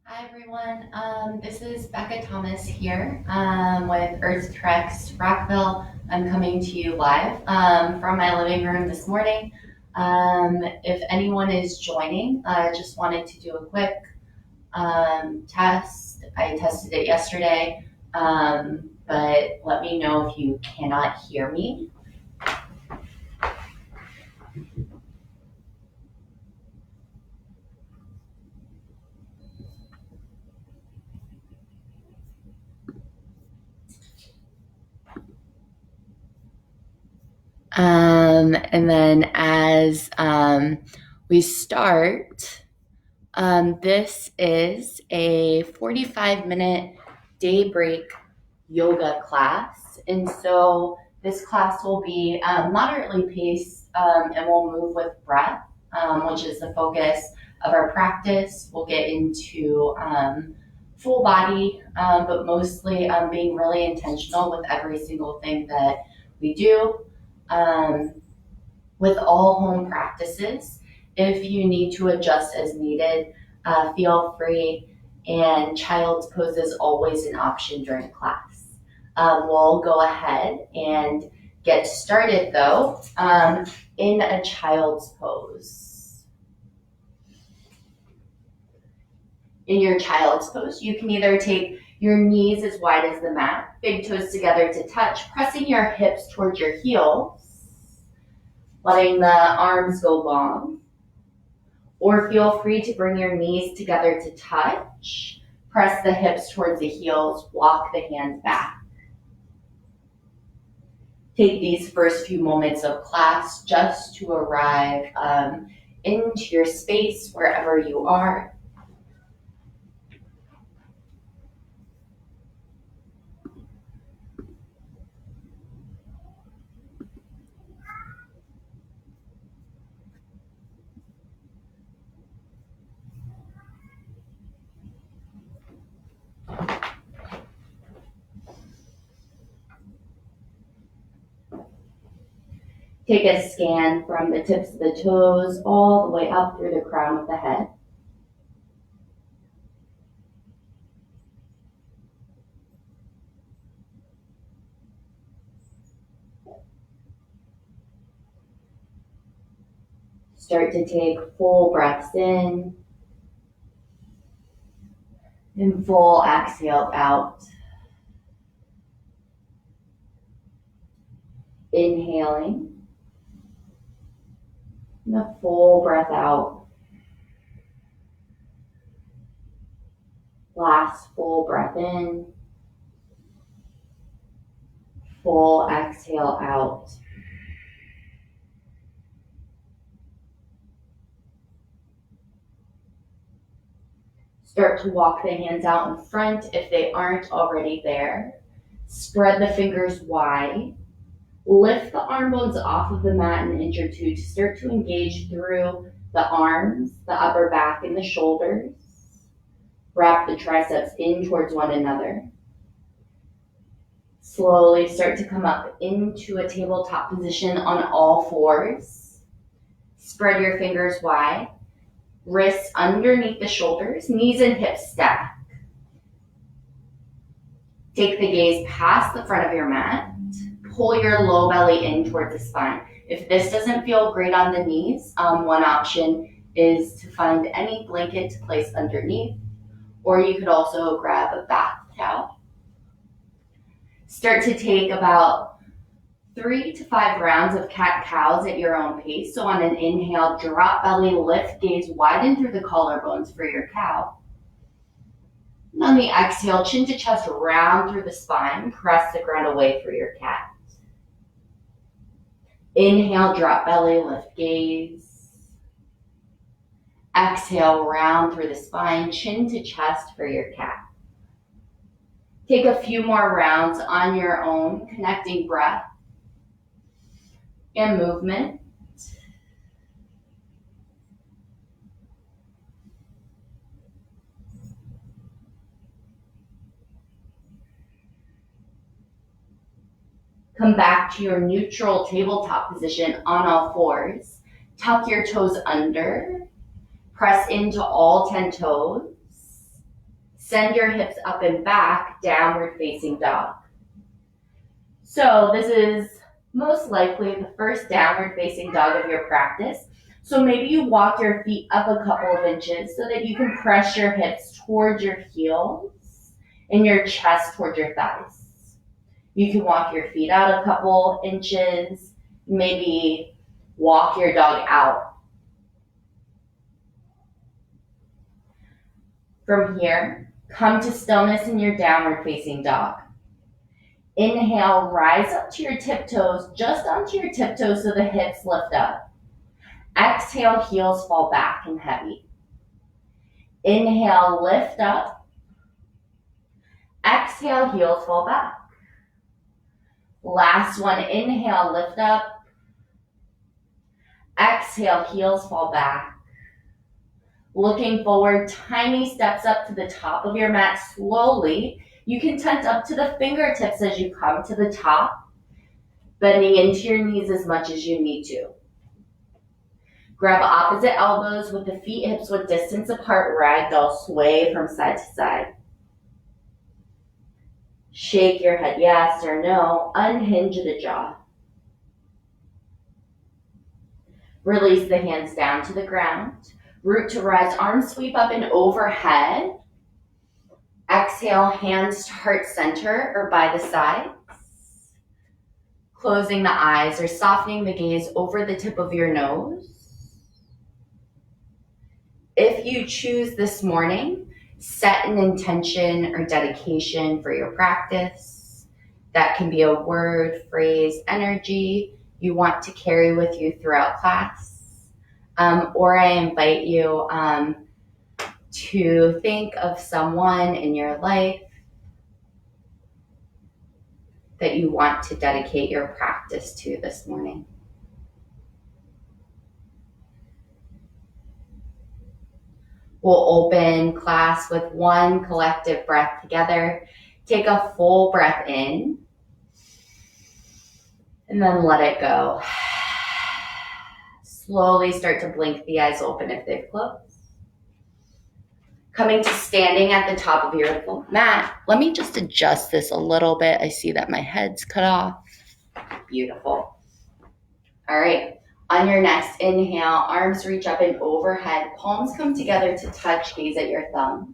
Hi everyone, this is Becca Thomas here with Earth Treks Rockville. I'm coming to you live from my living room this morning. If anyone is joining, I just wanted to do a quick test. I tested it yesterday, but let me know if you cannot hear me. And then as we start, this is a 45-minute Daybreak Yoga class. And so this class will be moderately paced and we'll move with breath, which is the focus of our practice. We'll get into full body, but mostly being really intentional with every single thing that we do. With all home practices, if you need to adjust as needed, feel free. And child's pose is always an option during class. We'll go ahead and get started though in a child's pose. In your child's pose, you can either take your knees as wide as the mat, big toes together to touch, pressing your hips towards your heels, letting the arms go long. Or feel free to bring your knees together to touch, press the hips towards the heels, walk the hands back. Take these first few moments of class just to arrive into your space wherever you are. Take a scan from the tips of the toes all the way up through the crown of the head. Start to take full breaths in and full exhale out. Inhaling. And a full breath out. Last full breath in. Full exhale out. Start to walk the hands out in front if they aren't already there. Spread the fingers wide. Lift the arm bones off of the mat an inch or two to start to engage through the arms, the upper back, and the shoulders. Wrap the triceps in towards one another. Slowly start to come up into a tabletop position on all fours. Spread your fingers wide. Wrists underneath the shoulders, knees and hips stack. Take the gaze past the front of your mat. Pull your low belly in towards the spine. If this doesn't feel great on the knees, one option is to find any blanket to place underneath, or you could also grab a bath towel. Start to take about 3 to 5 rounds of cat-cows at your own pace. So on an inhale, drop belly, lift gaze, widen through the collarbones for your cow. And on the exhale, chin to chest, round through the spine, press the ground away for your cat. Inhale, drop belly, lift gaze. Exhale, round through the spine, chin to chest for your cat. Take a few more rounds on your own, connecting breath and movement. Come back to your neutral tabletop position on all fours. Tuck your toes under. Press into all 10 toes. Send your hips up and back, downward facing dog. So this is most likely the first downward facing dog of your practice. So maybe you walk your feet up a couple of inches so that you can press your hips towards your heels and your chest towards your thighs. You can walk your feet out a couple inches, maybe walk your dog out. From here, come to stillness in your downward facing dog. Inhale, rise up to your tiptoes, just onto your tiptoes so the hips lift up. Exhale, heels fall back and heavy. Inhale, lift up. Exhale, heels fall back. Last one, inhale, lift up. Exhale, heels fall back. Looking forward, tiny steps up to the top of your mat slowly. You can tent up to the fingertips as you come to the top, bending into your knees as much as you need to. Grab opposite elbows with the feet hips width distance apart, ragdoll sway from side to side. Shake your head yes or no, unhinge the jaw. Release the hands down to the ground. Root to rise, arms sweep up and overhead. Exhale, hands to heart center or by the sides. Closing the eyes or softening the gaze over the tip of your nose. If you choose this morning, set an intention or dedication for your practice. That can be a word, phrase, energy you want to carry with you throughout class. Or I invite you to think of someone in your life that you want to dedicate your practice to this morning. We'll open class with one collective breath together. Take a full breath in and then let it go. Slowly start to blink the eyes open if they've closed. Coming to standing at the top of your mat. Let me just adjust this a little bit. I see that my head's cut off. Beautiful. All right. On your next inhale, arms reach up and overhead. Palms come together to touch, gaze at your thumbs.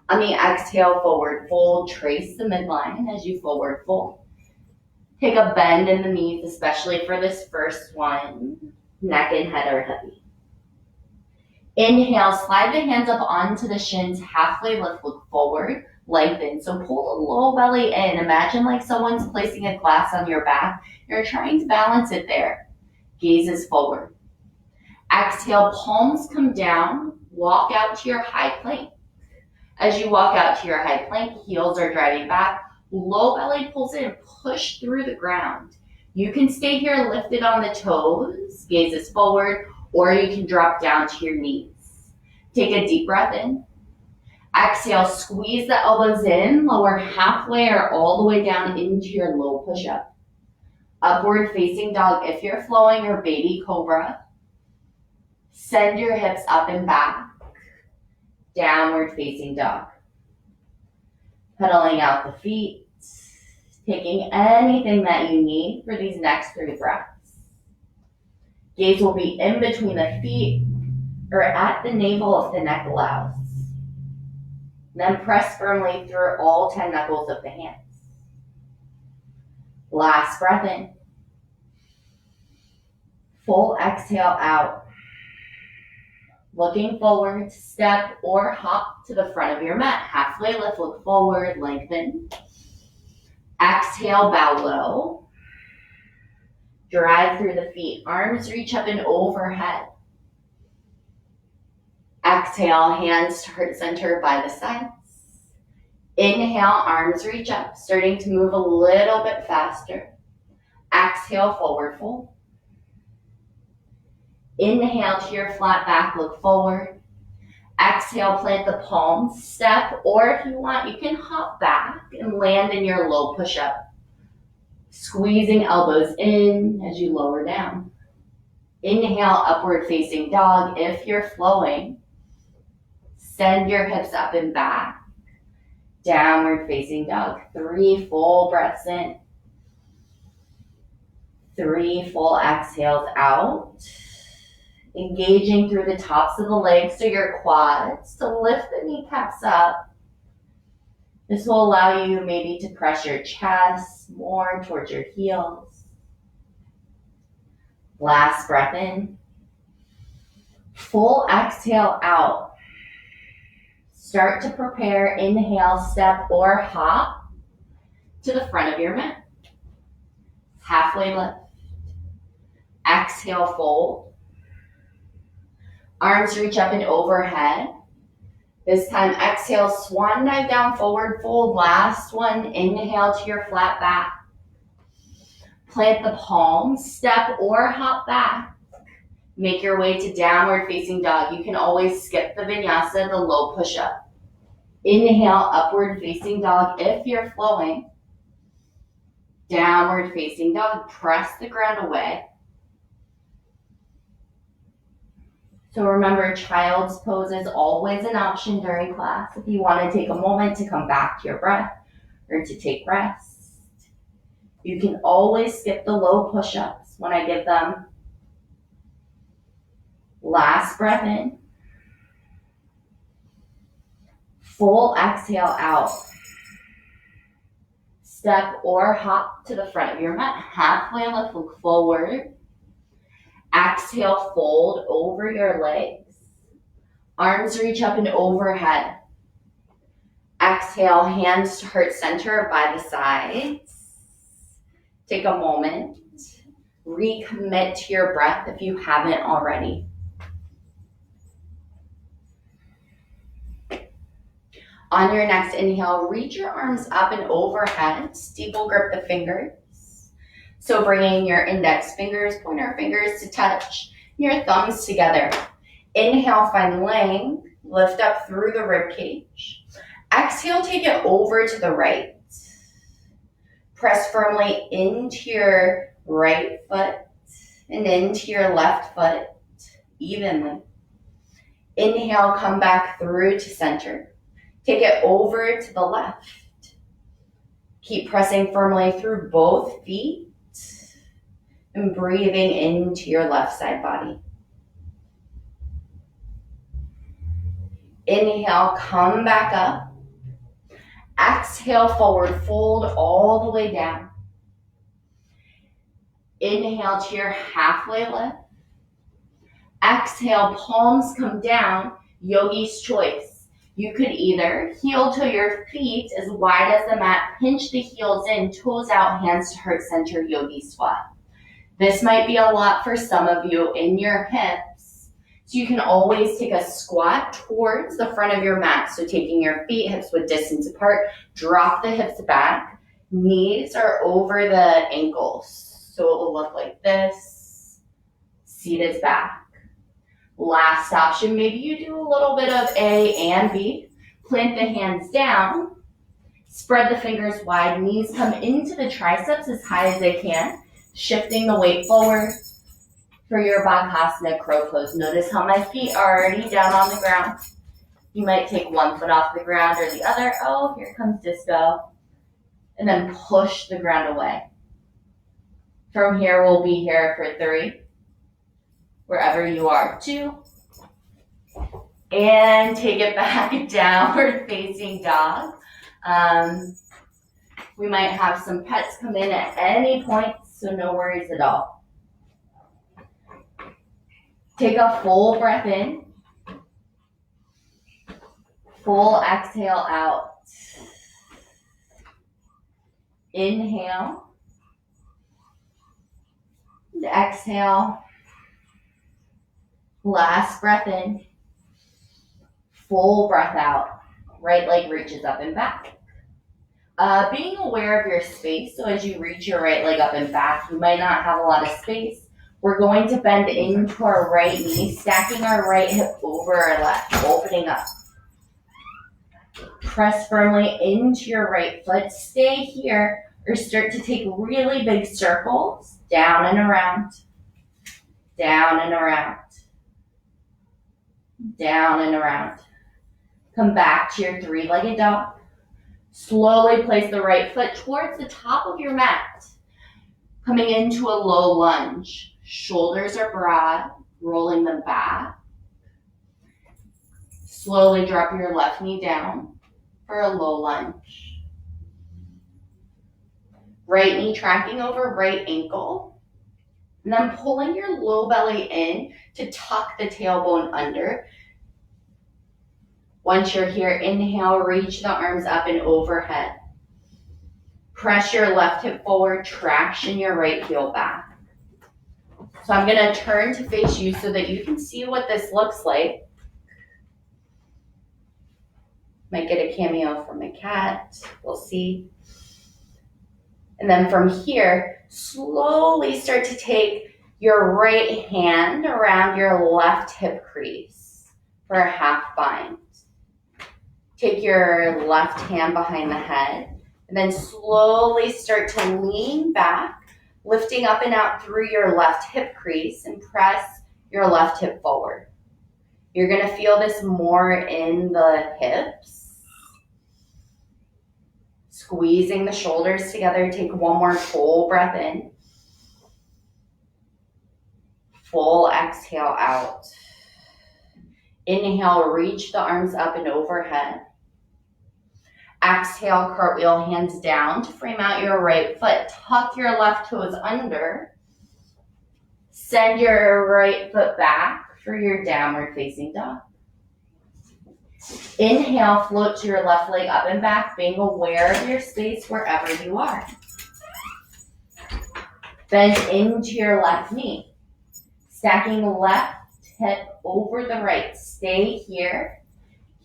On the exhale, forward fold. Trace the midline as you forward fold. Take a bend in the knees, especially for this first one. Neck and head are heavy. Inhale, slide the hands up onto the shins, halfway lift, look forward, lengthen. So pull the low belly in. Imagine like someone's placing a glass on your back. You're trying to balance it there. Gaze is forward. Exhale, palms come down, walk out to your high plank. As you walk out to your high plank, heels are driving back, low belly pulls in, push through the ground. You can stay here lifted on the toes, gaze is forward, or you can drop down to your knees. Take a deep breath in. Exhale, squeeze the elbows in, lower halfway or all the way down into your low push-up. Upward facing dog if you're flowing, or baby cobra. Send your hips up and back. Downward facing dog. Pedaling out the feet. Taking anything that you need for these next 3 breaths. Gaze will be in between the feet or at the navel if the neck allows. Then press firmly through all 10 knuckles of the hands. Last breath in. Full exhale out. Looking forward, step or hop to the front of your mat. Halfway lift, look forward, lengthen. Exhale, bow low. Drive through the feet. Arms reach up and overhead. Exhale, hands to heart center by the sides. Inhale, arms reach up, starting to move a little bit faster. Exhale, forward fold. Inhale to your flat back, look forward. Exhale, plant the palms, step, or if you want, you can hop back and land in your low push-up. Squeezing elbows in as you lower down. Inhale, upward facing dog if you're flowing. Send your hips up and back. Downward facing dog. 3 full breaths in. 3 full exhales out. Engaging through the tops of the legs to your quads to lift the kneecaps up. This will allow you maybe to press your chest more towards your heels. Last breath in. Full exhale out. Start to prepare. Inhale, step or hop to the front of your mat. Halfway lift. Exhale, fold. Arms reach up and overhead. This time, exhale, swan dive down, forward fold. Last one, inhale to your flat back. Plant the palms, step or hop back. Make your way to downward facing dog. You can always skip the vinyasa, the low push-up. Inhale, upward facing dog if you're flowing. Downward facing dog, press the ground away. So remember, child's pose is always an option during class if you want to take a moment to come back to your breath or to take rest. You can always skip the low push-ups when I give them. Last breath in. Full exhale out. Step or hop to the front of your mat. Halfway lift, look forward. Exhale, fold over your legs. Arms reach up and overhead. Exhale, hands to heart center by the sides. Take a moment. Recommit to your breath if you haven't already. On your next inhale, reach your arms up and overhead. Steeple grip the fingers. So bringing your index fingers, pointer fingers to touch, your thumbs together. Inhale, find length. Lift up through the rib cage. Exhale, take it over to the right. Press firmly into your right foot and into your left foot evenly. Inhale, come back through to center. Take it over to the left. Keep pressing firmly through both feet and breathing into your left side body. Inhale, come back up. Exhale, forward fold all the way down. Inhale to your halfway lift. Exhale, palms come down, yogi's choice. You could either heel to your feet as wide as the mat, pinch the heels in, toes out, hands to heart center, yogi squat. This might be a lot for some of you in your hips. So you can always take a squat towards the front of your mat. So taking your feet, hips width distance apart, drop the hips back. Knees are over the ankles. So it will look like this. Seat is back. Last option, maybe you do a little bit of A and B. Plant the hands down. Spread the fingers wide. Knees come into the triceps as high as they can. Shifting the weight forward for your Bakasana crow pose. Notice how my feet are already down on the ground. You might take one foot off the ground or the other. Oh, here comes disco. And then push the ground away. From here, we'll be here for 3. Wherever you are, 2. And take it back, downward facing dog. We might have some pets come in at any point, so no worries at all. Take a full breath in. Full exhale out. Inhale. And exhale. Last breath in. Full breath out. Right leg reaches up and back. Being aware of your space, so as you reach your right leg up and back, you might not have a lot of space. We're going to bend into our right knee, stacking our right hip over our left, opening up. Press firmly into your right foot. Stay here or start to take really big circles, down and around, down and around, down and around. Come back to your 3-legged dog. Slowly place the right foot towards the top of your mat, coming into a low lunge. Shoulders are broad, rolling them back. Slowly drop your left knee down for a low lunge. Right knee tracking over right ankle. And then pulling your low belly in to tuck the tailbone under. Once you're here, inhale, reach the arms up and overhead. Press your left hip forward, traction your right heel back. So I'm going to turn to face you so that you can see what this looks like. Might get a cameo from my cat. We'll see. And then from here, slowly start to take your right hand around your left hip crease for a half bind. Take your left hand behind the head and then slowly start to lean back, lifting up and out through your left hip crease and press your left hip forward. You're going to feel this more in the hips. Squeezing the shoulders together. Take one more full breath in. Full exhale out. Inhale, reach the arms up and overhead. Exhale, cartwheel, hands down to frame out your right foot. Tuck your left toes under. Send your right foot back for your downward facing dog. Inhale, float to your left leg up and back, being aware of your space wherever you are. Bend into your left knee. Stacking left hip over the right. Stay here,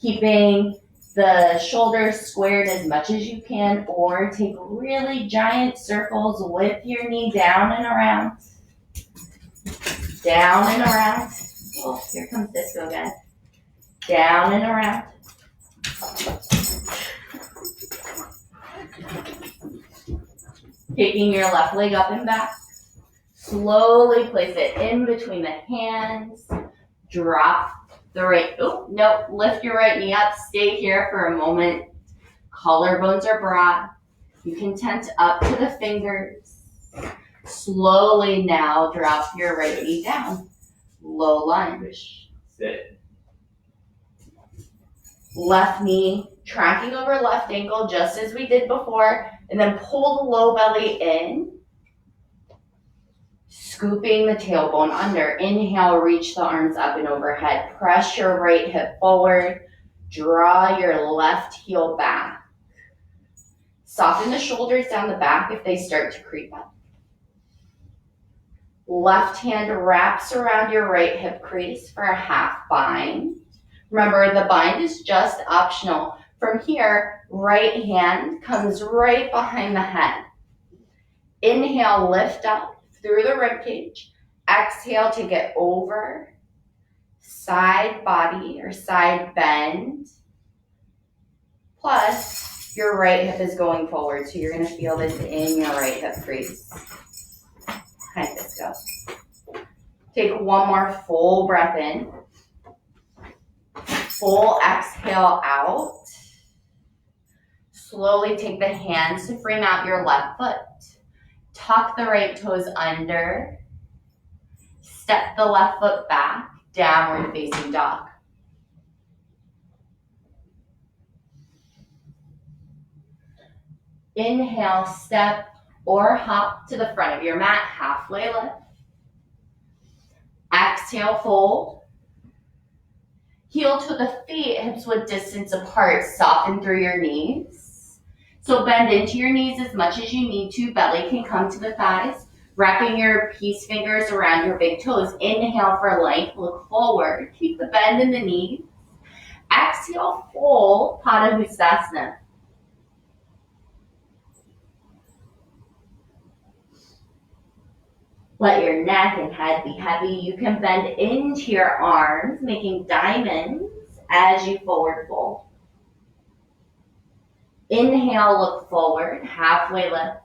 keeping the shoulders squared as much as you can, or take really giant circles with your knee down and around. Down and around. Oh, here comes disco again. Down and around. Taking your left leg up and back. Slowly place it in between the hands. Drop the right, lift your right knee up. Stay here for a moment. Collarbones are broad. You can tent up to the fingers. Slowly now drop your right knee down. Low lunge. Sit. Left knee tracking over left ankle just as we did before, and then pull the low belly in, scooping the tailbone under. Inhale, reach the arms up and overhead. Press your right hip forward. Draw your left heel back. Soften the shoulders down the back if they start to creep up. Left hand wraps around your right hip crease for a half bind. Remember, the bind is just optional. From here, right hand comes right behind the head. Inhale, lift up through the ribcage. Exhale, take it over. Side body or side bend. Plus, your right hip is going forward, so you're going to feel this in your right hip crease. Kind of this go. Take one more full breath in. Full exhale out. Slowly take the hands to frame out your left foot. Tuck the right toes under. Step the left foot back, downward facing dog. Inhale, step or hop to the front of your mat, halfway lift. Exhale, fold. Heel to the feet, hips width distance apart, soften through your knees. So bend into your knees as much as you need to. Belly can come to the thighs. Wrapping your peace fingers around your big toes. Inhale for length, look forward. Keep the bend in the knees. Exhale, fold, Padahustasana. Let your neck and head be heavy. You can bend into your arms, making diamonds as you forward fold. Inhale, look forward, halfway lift.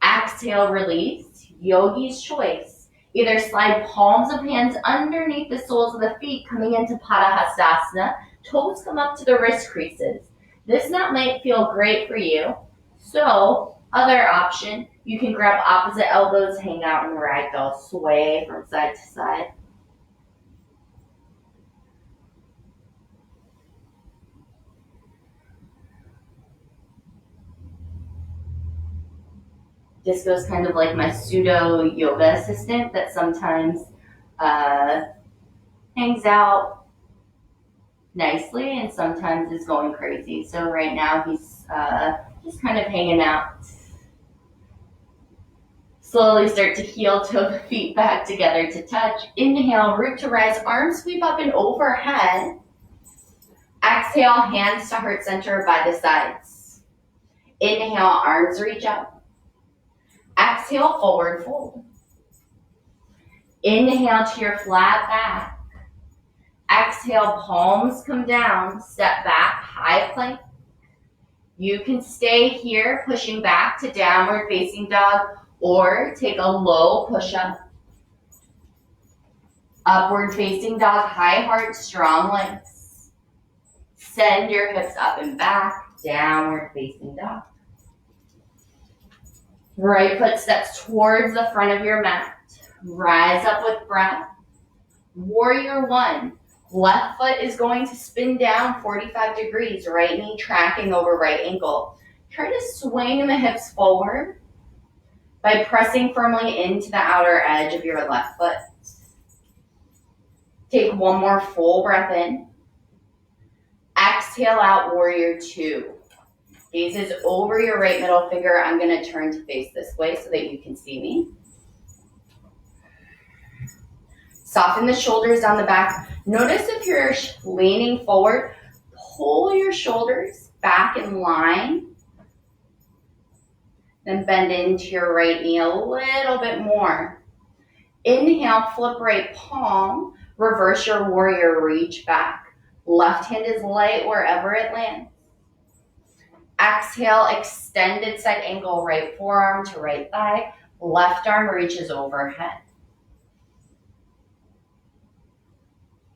Exhale, release, yogi's choice. Either slide palms of hands underneath the soles of the feet, coming into Padahustasana. Toes come up to the wrist creases. This mat might feel great for you. So, other option, you can grab opposite elbows, hang out in the ragdoll, sway from side to side. Disco is kind of like my pseudo yoga assistant that sometimes hangs out nicely and sometimes is going crazy. So right now he's just kind of hanging out. Slowly start to heel toe the feet back together to touch. Inhale, root to rise, arms sweep up and overhead. Exhale, hands to heart center by the sides. Inhale, arms reach up. Exhale, forward fold. Inhale to your flat back. Exhale, palms come down, step back, high plank. You can stay here, pushing back to downward facing dog, or take a low push-up. Upward facing dog, high heart, strong legs. Send your hips up and back, downward facing dog. Right foot steps towards the front of your mat. Rise up with breath. Warrior one. Left foot is going to spin down 45 degrees, right knee tracking over right ankle. Try to swing the hips forward by pressing firmly into the outer edge of your left foot. Take one more full breath in. Exhale out, warrior two. Gaze is over your right middle finger. I'm going to turn to face this way so that you can see me. Soften the shoulders down the back. Notice if you're leaning forward, pull your shoulders back in line. Then bend into your right knee a little bit more. Inhale, flip right palm. Reverse your warrior, reach back. Left hand is light wherever it lands. Exhale, extended side angle, right forearm to right thigh. Left arm reaches overhead.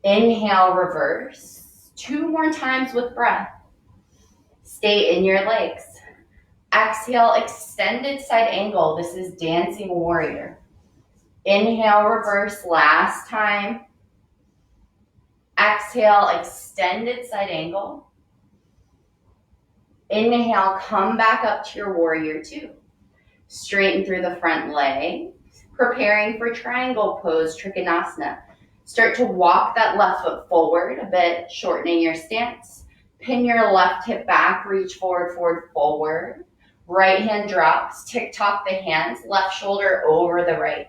Inhale, reverse. Two more times with breath. Stay in your legs. Exhale, extended side angle. This is dancing warrior. Inhale, reverse, last time. Exhale, extended side angle. Inhale, come back up to your warrior two. Straighten through the front leg. Preparing for triangle pose, Trikonasana. Start to walk that left foot forward a bit, shortening your stance. Pin your left hip back, reach forward, forward, forward. Right hand drops, tick-tock the hands, left shoulder over the right.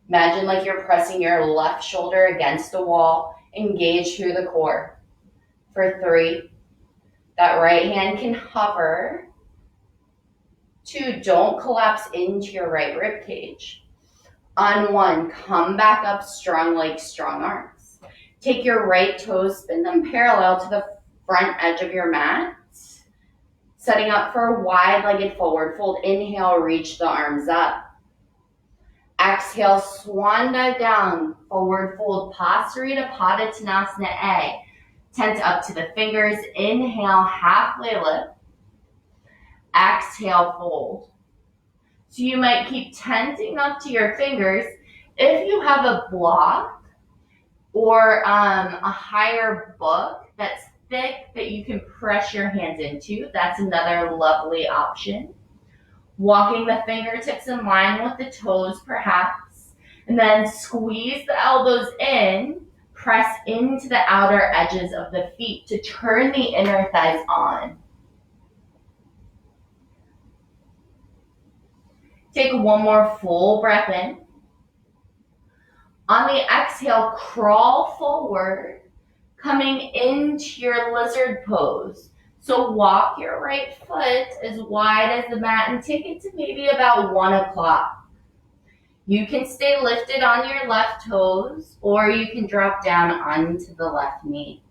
Imagine like you're pressing your left shoulder against a wall. Engage through the core. For 3. That right hand can hover. 2, don't collapse into your right rib cage. On 1, come back up, strong legs, strong arms. Take your right toes, spin them parallel to the front edge of your mat. Setting up for a wide-legged forward fold. Inhale, reach the arms up. Exhale, swan dive down, forward fold, Pasarita Padottanasana A. Tent up to the fingers. Inhale, halfway lift. Exhale, fold. So you might keep tenting up to your fingers. If you have a block or a higher book that's thick that you can press your hands into, that's another lovely option. Walking the fingertips in line with the toes perhaps, and then squeeze the elbows in, press into the outer edges of the feet to turn the inner thighs on. Take one more full breath in. On the exhale, crawl forward, coming into your lizard pose. So walk your right foot as wide as the mat and take it to maybe about 1 o'clock. You can stay lifted on your left toes or you can drop down onto the left knee.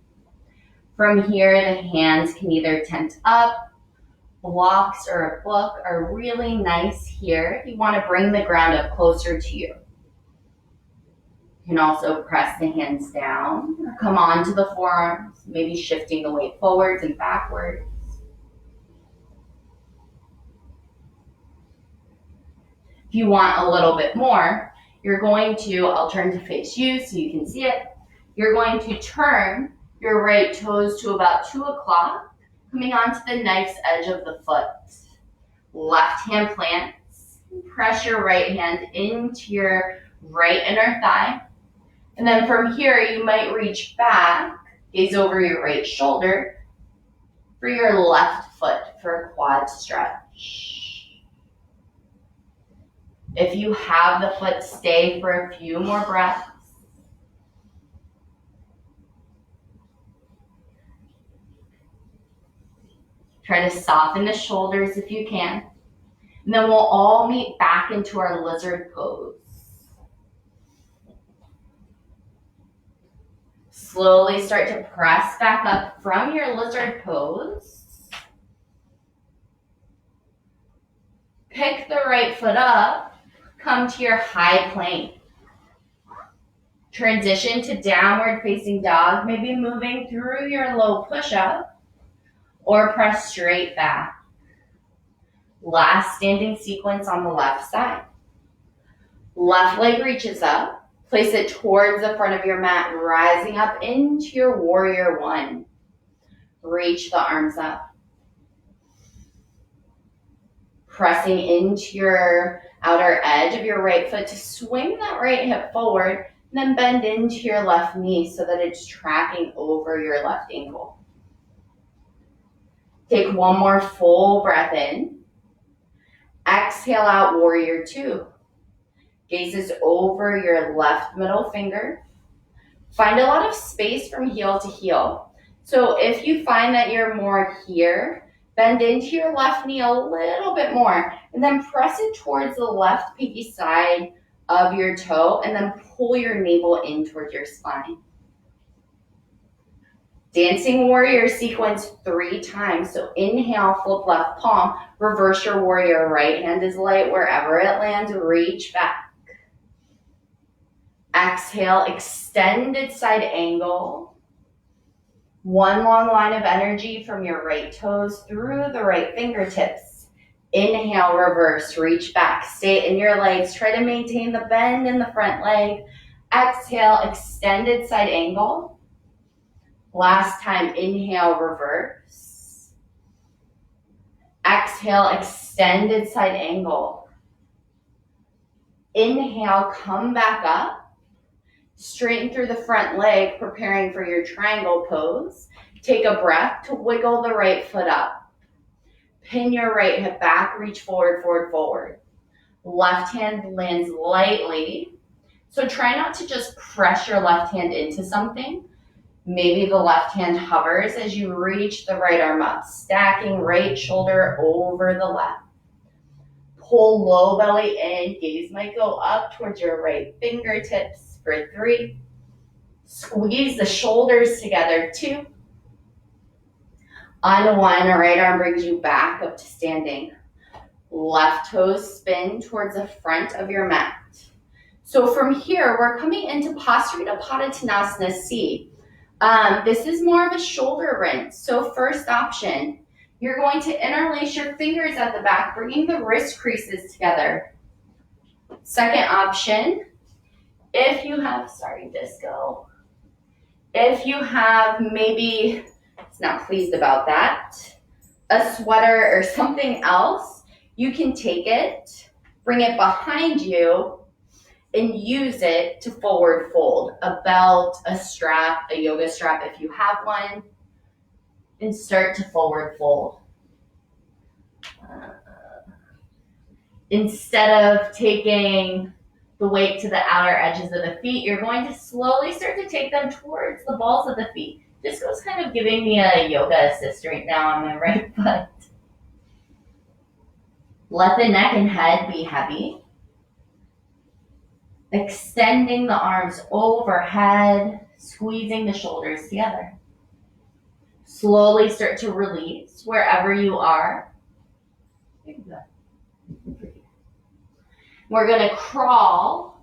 From here, the hands can either tent up. Blocks or a book are really nice here if you want to bring the ground up closer to you. You can also press the hands down or come onto the forearms, maybe shifting the weight forwards and backwards. If you want a little bit more, you're going to, I'll turn to face you so you can see it. You're going to turn your right toes to about 2 o'clock, coming onto the knife's edge of the foot. Left hand plants. Press your right hand into your right inner thigh. And then from here, you might reach back, gaze over your right shoulder for your left foot for a quad stretch. If you have the foot, stay for a few more breaths. Try to soften the shoulders if you can. And then we'll all meet back into our lizard pose. Slowly start to press back up from your lizard pose. Pick the right foot up. Come to your high plank. Transition to downward facing dog, maybe moving through your low push-up, or press straight back. Last standing sequence on the left side. Left leg reaches up. Place it towards the front of your mat, rising up into your warrior one. Reach the arms up. Pressing into your outer edge of your right foot to swing that right hip forward, and then bend into your left knee so that it's tracking over your left ankle. Take one more full breath in. Exhale out, warrior two. Gazes over your left middle finger. Find a lot of space from heel to heel. So if you find that you're more here, bend into your left knee a little bit more, and then press it towards the left pinky side of your toe, and then pull your navel in towards your spine. Dancing warrior sequence 3 times. So inhale, flip left palm, reverse your warrior. Right hand is light wherever it lands, reach back. Exhale, extended side angle. One long line of energy from your right toes through the right fingertips. Inhale, reverse, reach back. Stay in your legs. Try to maintain the bend in the front leg. Exhale, extended side angle. Last time, inhale, reverse. Exhale, extended side angle. Inhale, come back up. Straighten through the front leg, preparing for your triangle pose. Take a breath to wiggle the right foot up. Pin your right hip back, reach forward, forward, forward. Left hand lands lightly. So try not to just press your left hand into something. Maybe the left hand hovers as you reach the right arm up, stacking right shoulder over the left. Pull low belly in, gaze might go up towards your right fingertips. For 3, squeeze the shoulders together. 2, unwind, right arm brings you back up to standing. Left toes spin towards the front of your mat. So from here, we're coming into Pasarita Padottanasana C. This is more of a shoulder rinse. So first option, you're going to interlace your fingers at the back, bringing the wrist creases together. Second option, if you have, if you have maybe, it's not pleased about that, a sweater or something else, you can take it, bring it behind you, and use it to forward fold. A belt, a strap, a yoga strap if you have one, and start to forward fold. Instead of taking the weight to the outer edges of the feet, you're going to slowly start to take them towards the balls of the feet. This was kind of giving me a yoga assist right now on my right foot. Let the neck and head be heavy. Extending the arms overhead, squeezing the shoulders together. Slowly start to release wherever you are. We're going to crawl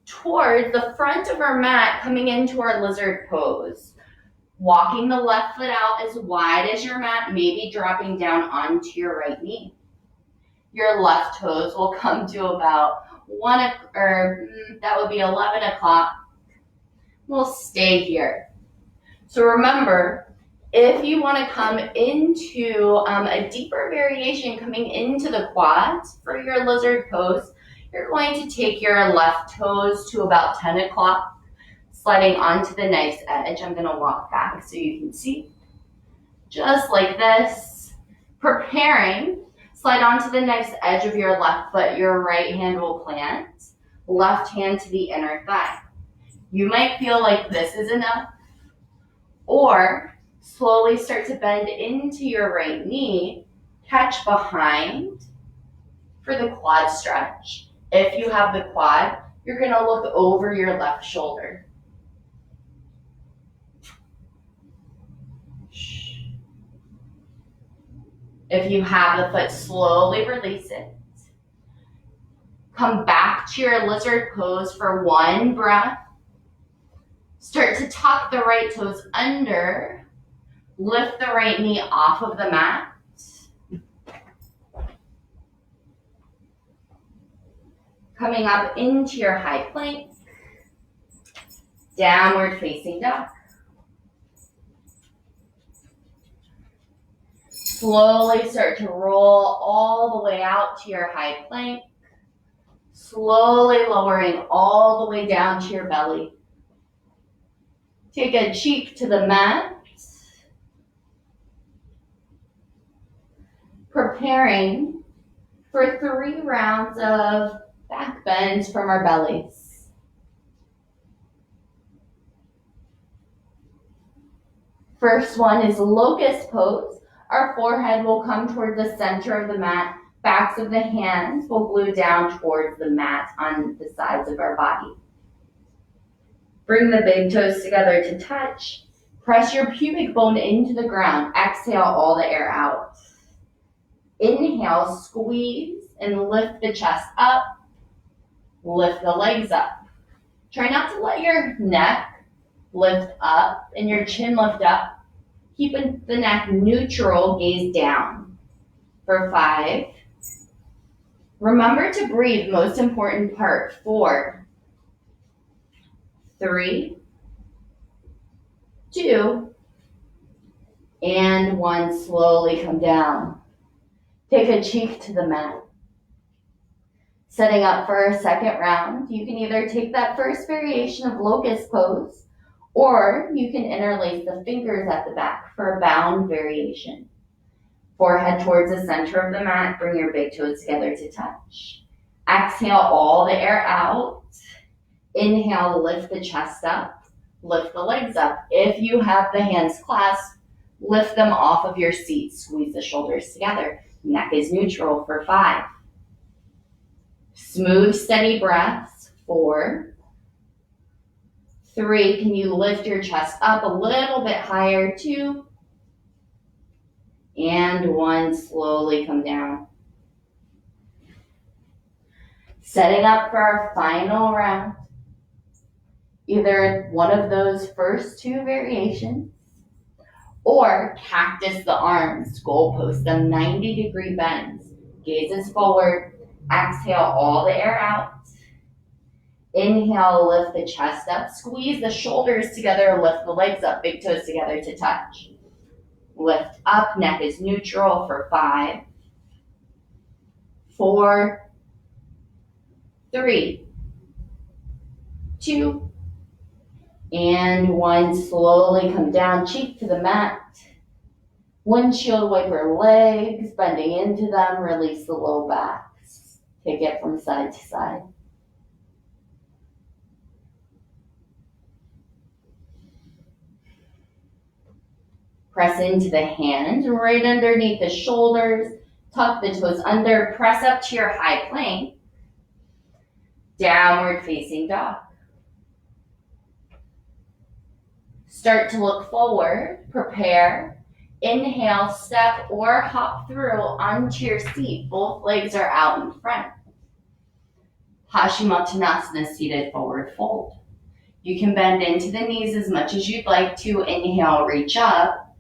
towards the front of our mat, coming into our lizard pose. Walking the left foot out as wide as your mat, maybe dropping down onto your right knee. Your left toes will come to about 11 o'clock. We'll stay here. So remember, if you want to come into a deeper variation, coming into the quads for your lizard pose, you're going to take your left toes to about 10 o'clock, sliding onto the nice edge. I'm going to walk back so you can see. Just like this. Preparing, slide onto the nice edge of your left foot. Your right hand will plant. Left hand to the inner thigh. You might feel like this is enough, or slowly start to bend into your right knee, catch behind for the quad stretch. If you have the quad, you're going to look over your left shoulder. If you have the foot, slowly release it. Come back to your lizard pose for one breath. Start to tuck the right toes under. Lift the right knee off of the mat. Coming up into your high plank. Downward facing dog. Slowly start to roll all the way out to your high plank. Slowly lowering all the way down to your belly. Take a cheek to the mat. Preparing for 3 rounds of back bends from our bellies. First one is locust pose. Our forehead will come toward the center of the mat. Backs of the hands will glue down towards the mat on the sides of our body. Bring the big toes together to touch. Press your pubic bone into the ground. Exhale all the air out. Inhale, squeeze and lift the chest up. Lift the legs up. Try not to let your neck lift up and your chin lift up. Keeping the neck neutral, gaze down. For 5. Remember to breathe, most important part. 4, 3, 2, and 1. Slowly come down. Take a cheek to the mat. Setting up for our second round, you can either take that first variation of locust pose, or you can interlace the fingers at the back for a bound variation. Forehead towards the center of the mat, bring your big toes together to touch. Exhale all the air out. Inhale, lift the chest up, lift the legs up. If you have the hands clasped, lift them off of your seat, squeeze the shoulders together. Neck is neutral for 5. Smooth, steady breaths. 4, 3, can you lift your chest up a little bit higher? 2, and 1, slowly come down. Setting up for our final round. Either one of those first 2 variations, or cactus the arms, goalpost, the 90-degree bends. Gazes forward, exhale all the air out. Inhale, lift the chest up, squeeze the shoulders together, lift the legs up, big toes together to touch. Lift up, neck is neutral for 5, 4, 3, 2, and 1. Slowly come down, cheek to the mat. Windshield wiper legs, bending into them, release the low backs. Take it from side to side. Press into the hands right underneath the shoulders. Tuck the toes under. Press up to your high plank. Downward facing dog. Start to look forward. Prepare. Inhale, step or hop through onto your seat. Both legs are out in front. Paschimottanasana, seated forward fold. You can bend into the knees as much as you'd like to. Inhale, reach up.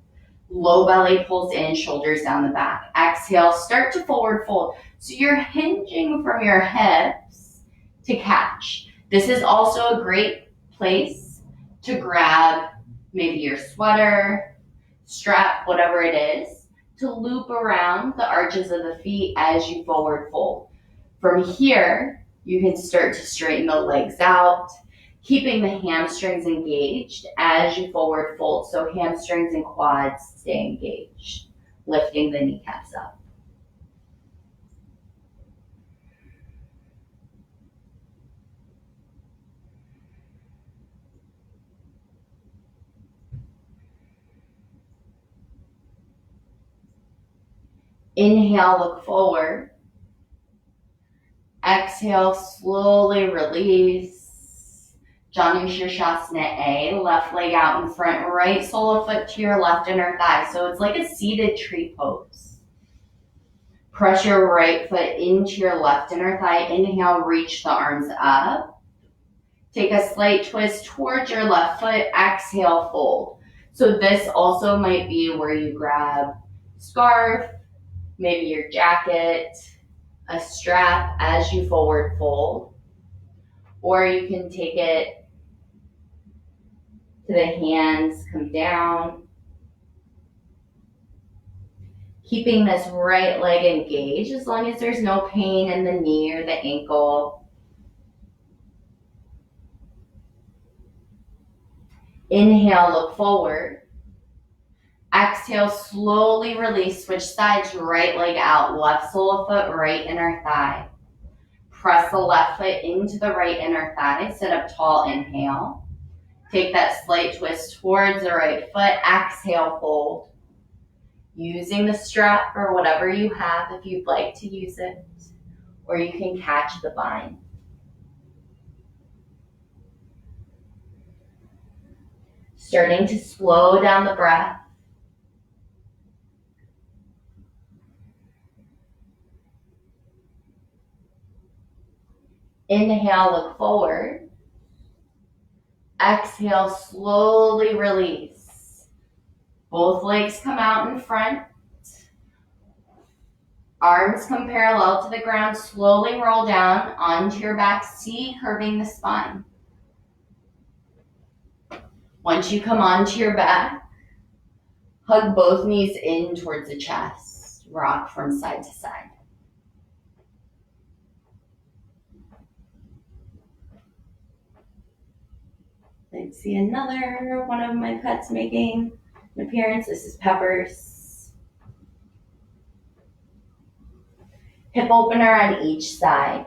Low belly pulls in, shoulders down the back. Exhale, start to forward fold. So you're hinging from your hips to catch. This is also a great place to grab maybe your sweater, strap, whatever it is, to loop around the arches of the feet as you forward fold. From here, you can start to straighten the legs out, keeping the hamstrings engaged as you forward fold. So hamstrings and quads stay engaged, lifting the kneecaps up. Inhale, look forward. Exhale, slowly release. Janu Shirshasana A, left leg out in front, right sole of foot to your left inner thigh. So it's like a seated tree pose. Press your right foot into your left inner thigh. Inhale, reach the arms up. Take a slight twist towards your left foot. Exhale, fold. So this also might be where you grab scarf, maybe your jacket, a strap as you forward fold. Or you can take it to the hands, come down. Keeping this right leg engaged as long as there's no pain in the knee or the ankle. Inhale, look forward. Exhale, slowly release. Switch sides, right leg out, left sole of foot, right inner thigh. Press the left foot into the right inner thigh. Sit up tall, inhale. Take that slight twist towards the right foot. Exhale, fold. Using the strap or whatever you have if you'd like to use it, or you can catch the bind. Starting to slow down the breath. Inhale, look forward. Exhale, slowly release. Both legs come out in front. Arms come parallel to the ground. Slowly roll down onto your back, C, curving the spine. Once you come onto your back, hug both knees in towards the chest. Rock from side to side. Let's see another one of my pets making an appearance. This is Peppers. Hip opener on each side.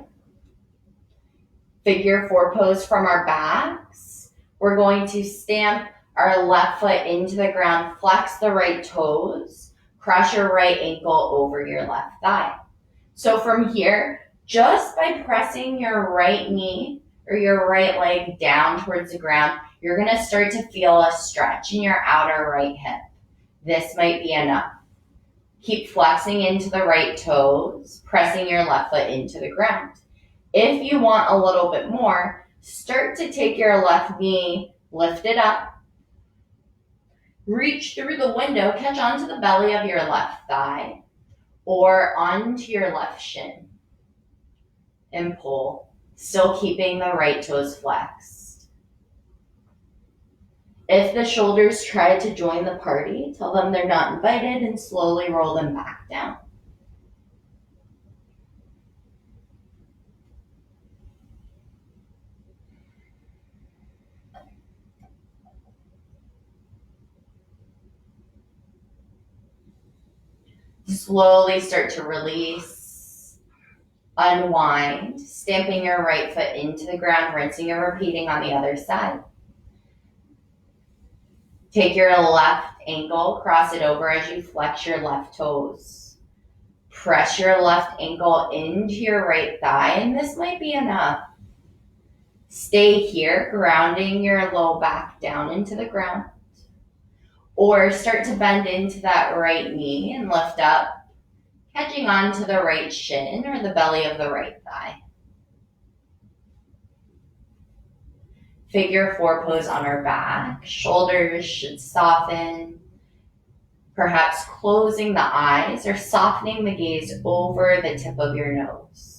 Figure four pose from our backs. We're going to stamp our left foot into the ground, flex the right toes, cross your right ankle over your left thigh. So from here, just by pressing your right knee or your right leg down towards the ground, you're going to start to feel a stretch in your outer right hip. This might be enough. Keep flexing into the right toes, pressing your left foot into the ground. If you want a little bit more, start to take your left knee, lift it up, reach through the window, catch onto the belly of your left thigh or onto your left shin and pull, still keeping the right toes flexed. If the shoulders try to join the party, tell them they're not invited and slowly roll them back down. Slowly start to release, unwind, stamping your right foot into the ground, rinsing and repeating on the other side. Take your left ankle, cross it over as you flex your left toes. Press your left ankle into your right thigh, and this might be enough. Stay here, grounding your low back down into the ground. Or start to bend into that right knee and lift up, catching onto the right shin or the belly of the right thigh. Figure four pose on our back. Shoulders should soften, perhaps closing the eyes or softening the gaze over the tip of your nose.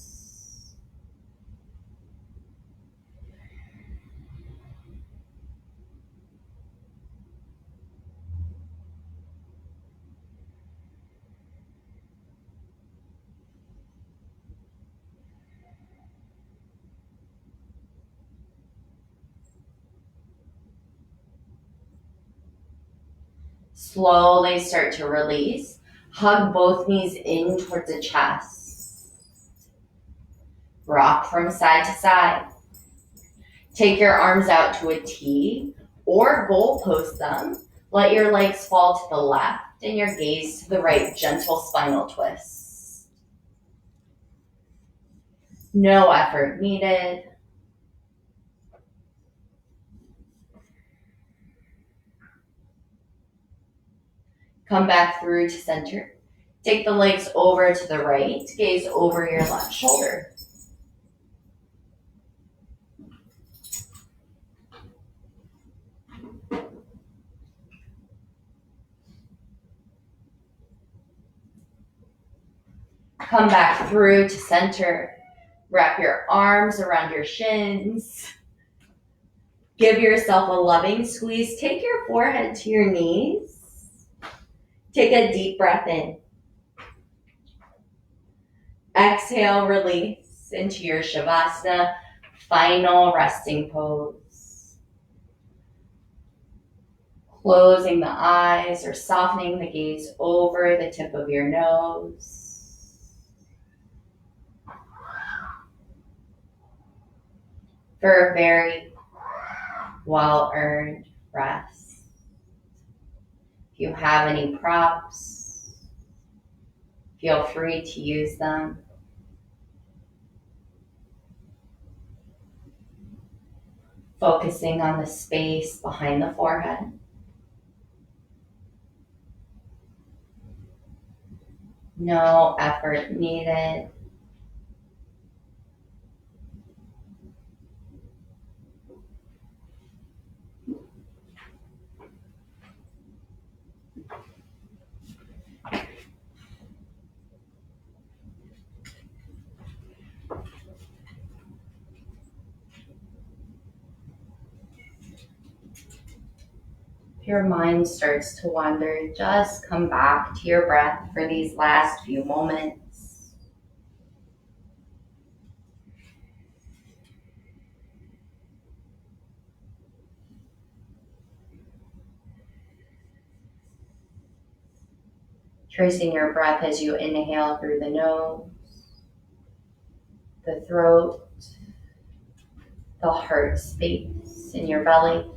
Slowly start to release. Hug both knees in towards the chest. Rock from side to side. Take your arms out to a T or goal post them. Let your legs fall to the left and your gaze to the right. Gentle spinal twist. No effort needed. Come back through to center. Take the legs over to the right. Gaze over your left shoulder. Come back through to center. Wrap your arms around your shins. Give yourself a loving squeeze. Take your forehead to your knees. Take a deep breath in. Exhale, release into your Shavasana, final resting pose. Closing the eyes or softening the gaze over the tip of your nose. For a very well-earned rest. If you have any props, feel free to use them. Focusing on the space behind the forehead. No effort needed. If your mind starts to wander, just come back to your breath for these last few moments. Tracing your breath as you inhale through the nose, the throat, the heart space in your belly.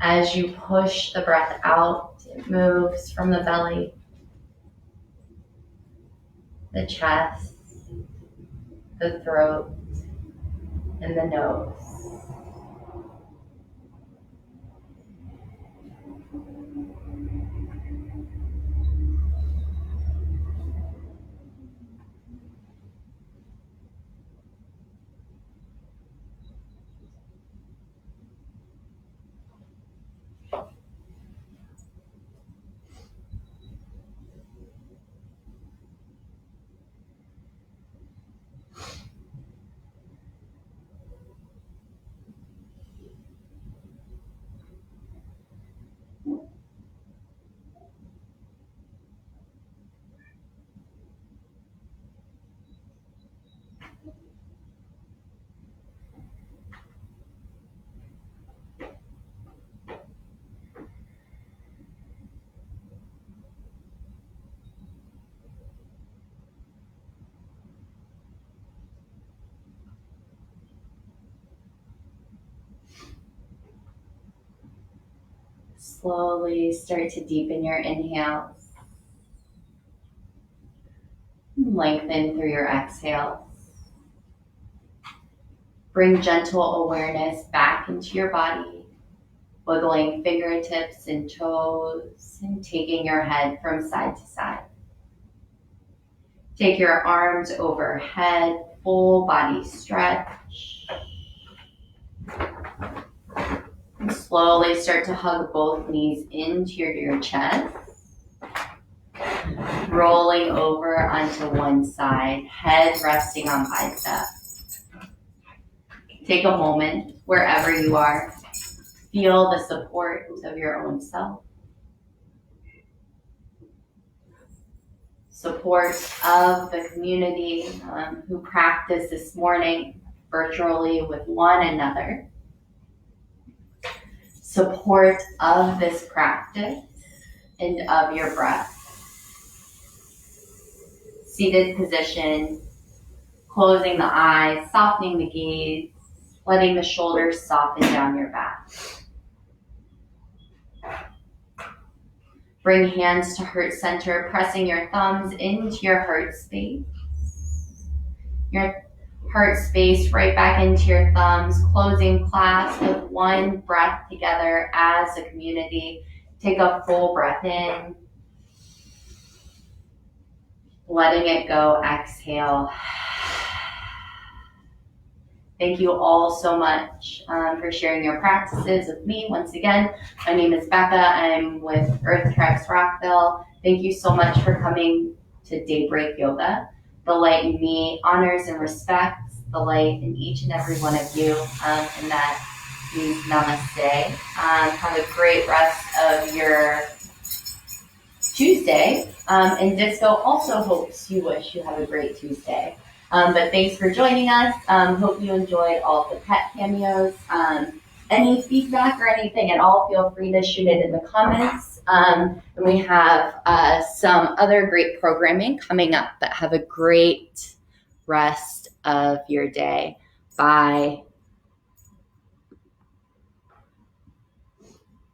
As you push the breath out, it moves from the belly, the chest, the throat, and the nose. Slowly start to deepen your inhales. Lengthen through your exhales. Bring gentle awareness back into your body, wiggling fingertips and toes and taking your head from side to side. Take your arms overhead, full body stretch. Slowly start to hug both knees into your chest. Rolling over onto one side, head resting on bicep. Take a moment wherever you are. Feel the support of your own self. Support of the community who practiced this morning virtually with one another. Support of this practice and of your breath. Seated position, closing the eyes, softening the gaze, letting the shoulders soften down your back. Bring hands to heart center, pressing your thumbs into your heart space. Your heart space right back into your thumbs, closing class with one breath together as a community. Take a full breath in. Letting it go, exhale. Thank you all so much for sharing your practices with me. Once again, my name is Becca. I'm with Earth Treks Rockville. Thank you so much for coming to Daybreak Yoga. The light in me honors and respects the light in each and every one of you, and that means namaste. Have a great rest of your Tuesday, and Disco also hopes you wish you have a great Tuesday. But thanks for joining us. Hope you enjoyed all the pet cameos. Any feedback or anything at all, feel free to shoot it in the comments. And we have some other great programming coming up, but have a great rest of your day. Bye.